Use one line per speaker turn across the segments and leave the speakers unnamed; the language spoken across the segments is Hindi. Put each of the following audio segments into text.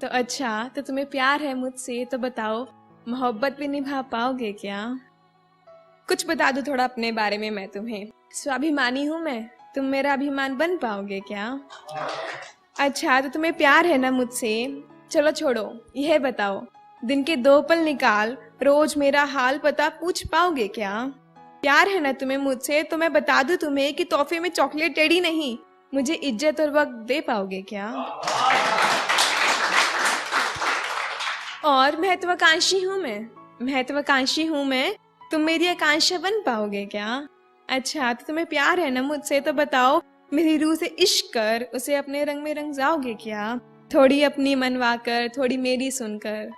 तो अच्छा, तो तुम्हें प्यार है मुझसे, तो बताओ मोहब्बत भी निभा पाओगे क्या? कुछ बता दो थोड़ा अपने बारे में मैं तुम्हें। स्वाभिमानी हूँ मैं, तुम मेरा अभिमान बन पाओगे क्या? अच्छा, तो तुम्हें प्यार है ना मुझसे? चलो छोड़ो, यह बताओ दिन के 2 पल निकाल रोज मेरा हाल पता पूछ पाओगे क्या? प्यार है ना तुम्हें मुझसे, तो मैं बता दूं तुम्हें कि तोहफे में चॉकलेट टेढ़ी नहीं, मुझे इज्जत और वक्त दे पाओगे क्या? और महत्वाकांक्षी हूँ मैं, तुम मेरी आकांक्षा बन पाओगे क्या? अच्छा, तो तुम्हें प्यार है ना मुझसे, तो बताओ मेरी रूह से इश्क कर उसे अपने रंग में रंग जाओगे क्या? थोड़ी अपनी मनवा कर थोड़ी मेरी सुनकर,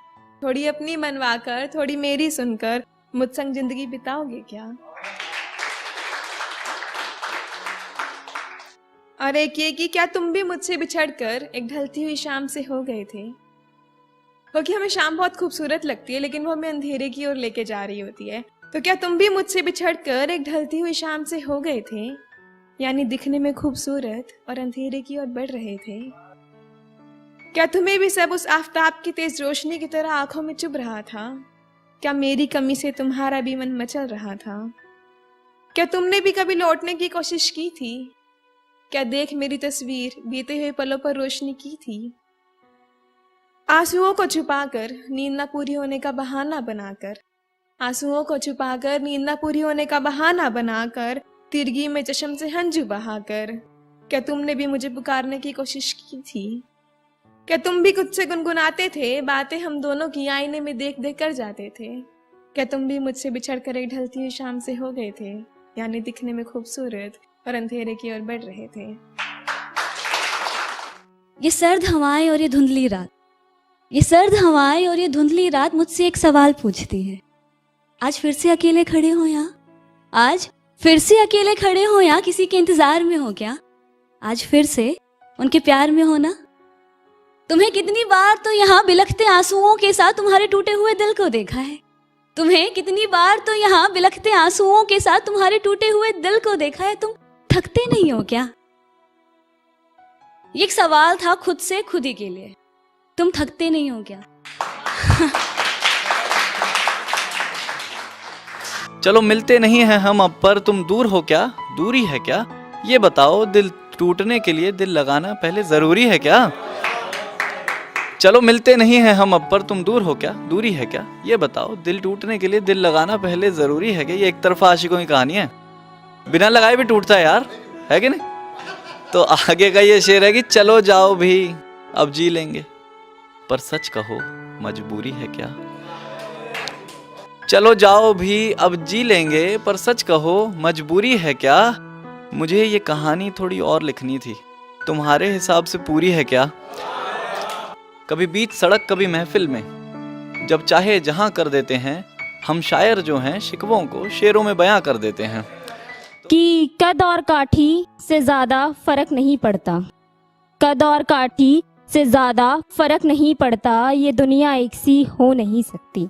थोड़ी अपनी मनवा कर थोड़ी मेरी सुनकर मुझ संग जिंदगी बिताओगे क्या? और एक ये कि क्या तुम भी मुझसे बिछड़कर एक ढलती हुई शाम से हो गए थे? क्योंकि हमें शाम बहुत खूबसूरत लगती है लेकिन वो हमें अंधेरे की ओर लेके जा रही होती है। तो क्या तुम भी मुझसे बिछड़कर एक ढलती हुई शाम से हो गए थे, यानी दिखने में खूबसूरत और अंधेरे की ओर बढ़ रहे थे? क्या तुम्हें भी सब उस आफताब की तेज रोशनी की तरह आंखों में चुभ रहा था? क्या मेरी कमी से तुम्हारा भी मन मचल रहा था? क्या तुमने भी कभी लौटने की कोशिश की थी? क्या देख मेरी तस्वीर बीते हुए पलों पर रोशनी की थी? आंसुओं को छुपाकर नींद न पूरी होने का बहाना बनाकर, आंसुओं को छुपाकर नींद न पूरी होने का बहाना बनाकर, तिरगी में चश्म से हंजू बहाकर, क्या तुमने भी मुझे पुकारने की कोशिश की थी? क्या तुम भी खुद से गुनगुनाते थे बातें हम दोनों की आईने में देख देख कर जाते थे? क्या तुम भी मुझसे बिछड़ कर एक ढलती हुई शाम से हो गए थे, यानी दिखने में खूबसूरत और अंधेरे की ओर बढ़ रहे थे?
ये सर्द हवाएं और ये धुंधली रात, ये सर्द हवाएं और ये धुंधली रात मुझसे एक सवाल पूछती है। आज फिर से अकेले खड़े हो यहाँ? आज फिर से अकेले खड़े हो यहाँ? किसी के इंतजार में हो क्या? आज फिर से उनके प्यार में हो ना? तुम्हें कितनी बार तो यहाँ बिलखते आंसुओं के साथ तुम्हारे टूटे हुए दिल को देखा है। तुम्हें कितनी बार तो यहाँ बिलखते आंसुओं के साथ तुम्हारे टूटे हुए दिल को देखा है। तुम थकते नहीं हो क्या? ये एक सवाल था खुद से खुद ही के लिए। तुम थकते नहीं हो क्या?
चलो मिलते नहीं हैं हम अब, पर तुम दूर हो क्या? दूरी है क्या? ये बताओ, दिल टूटने के लिए दिल लगाना पहले जरूरी है क्या? चलो मिलते नहीं हैं हम अब, पर तुम दूर हो क्या? दूरी है क्या? ये बताओ, दिल टूटने के लिए दिल लगाना पहले जरूरी है क्या? ये एक तरफा आशिकों की कहानी है, बिना लगाए भी टूटता है यार, है कि नहीं? तो आगे का ये शेर है कि चलो जाओ भी अब जी लेंगे, पर सच कहो मजबूरी है क्या? चलो जाओ भी अब जी लेंगे, पर सच कहो मजबूरी है क्या? मुझे ये कहानी थोड़ी और लिखनी थी, तुम्हारे हिसाब से पूरी है क्या? कभी बीच सड़क कभी महफिल में, जब चाहे जहां कर देते हैं हम शायर जो हैं, शिकवों को शेरों में बयां कर देते हैं
कि कद और काठी से ज़्यादा फ़र्क नहीं पड़ता, कद और काठी से ज़्यादा फ़र्क नहीं पड़ता, ये दुनिया एक सी हो नहीं सकती।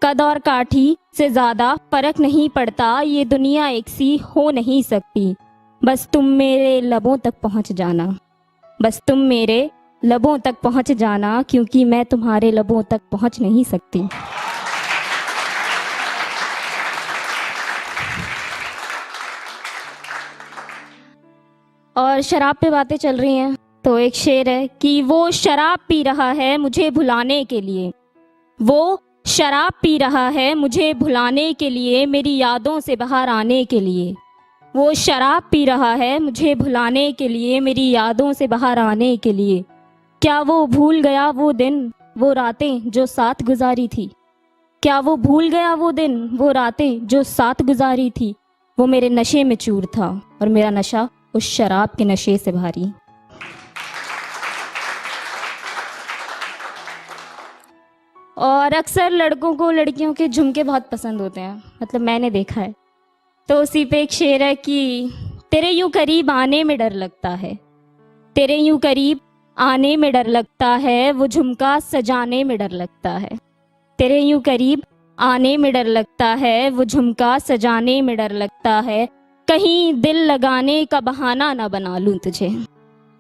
कद और काठी से ज़्यादा फ़र्क नहीं पड़ता, ये दुनिया एक सी हो नहीं सकती। बस तुम मेरे लबों तक पहुंच जाना, बस तुम मेरे लबों तक पहुंच जाना, क्योंकि मैं तुम्हारे लबों तक पहुंच नहीं सकती। और शराब पे बातें चल रही हैं तो एक शेर है कि वो शराब पी रहा है मुझे भुलाने के लिए, वो शराब पी रहा है मुझे भुलाने के लिए, मेरी यादों से बाहर आने के लिए। वो शराब पी रहा है मुझे भुलाने के लिए, मेरी यादों से बाहर आने के लिए। क्या वो भूल गया वो दिन वो रातें जो साथ गुजारी थी? क्या वो भूल गया वो दिन वो रातें जो साथ गुजारी थी? वो मेरे नशे में चूर था और मेरा नशा उस शराब के नशे से भारी। और अक्सर लड़कों को लड़कियों के झुमके बहुत पसंद होते हैं, मतलब मैंने देखा है। तो उसी पे एक शेर है कि तेरे यूं करीब आने में डर लगता है, तेरे यूं करीब आने में डर लगता है, वो झुमका सजाने में डर लगता है। तेरे यूं करीब आने में डर लगता है, वो झुमका सजाने में डर लगता है। कहीं दिल लगाने का बहाना ना बना लूं तुझे,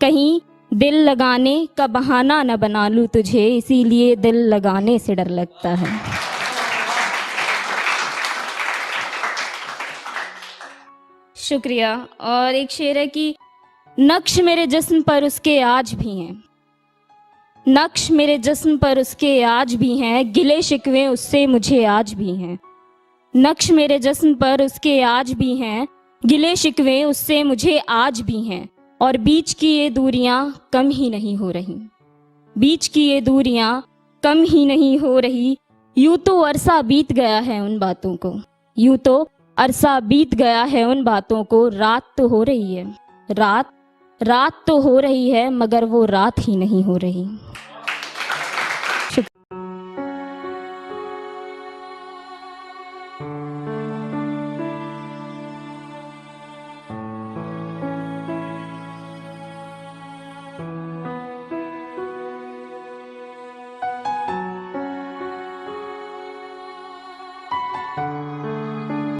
कहीं दिल लगाने का बहाना न बना लूं तुझे, इसीलिए दिल लगाने से डर लगता है। शुक्रिया। और एक शेर है कि नक्श मेरे जिस्म पर उसके आज भी हैं, नक्श मेरे जिस्म पर उसके आज भी हैं, गिले शिकवे उससे मुझे आज भी हैं। नक्श मेरे जिस्म पर उसके आज भी हैं, गिले शिकवे उससे मुझे आज भी हैं। और बीच की ये दूरियां कम ही नहीं हो रही, बीच की ये दूरियां कम ही नहीं हो रही। यूं तो अरसा बीत गया है उन बातों को, यूं तो अरसा बीत गया है उन बातों को। रात तो हो रही है, रात तो हो रही है, मगर वो रात ही नहीं हो रही।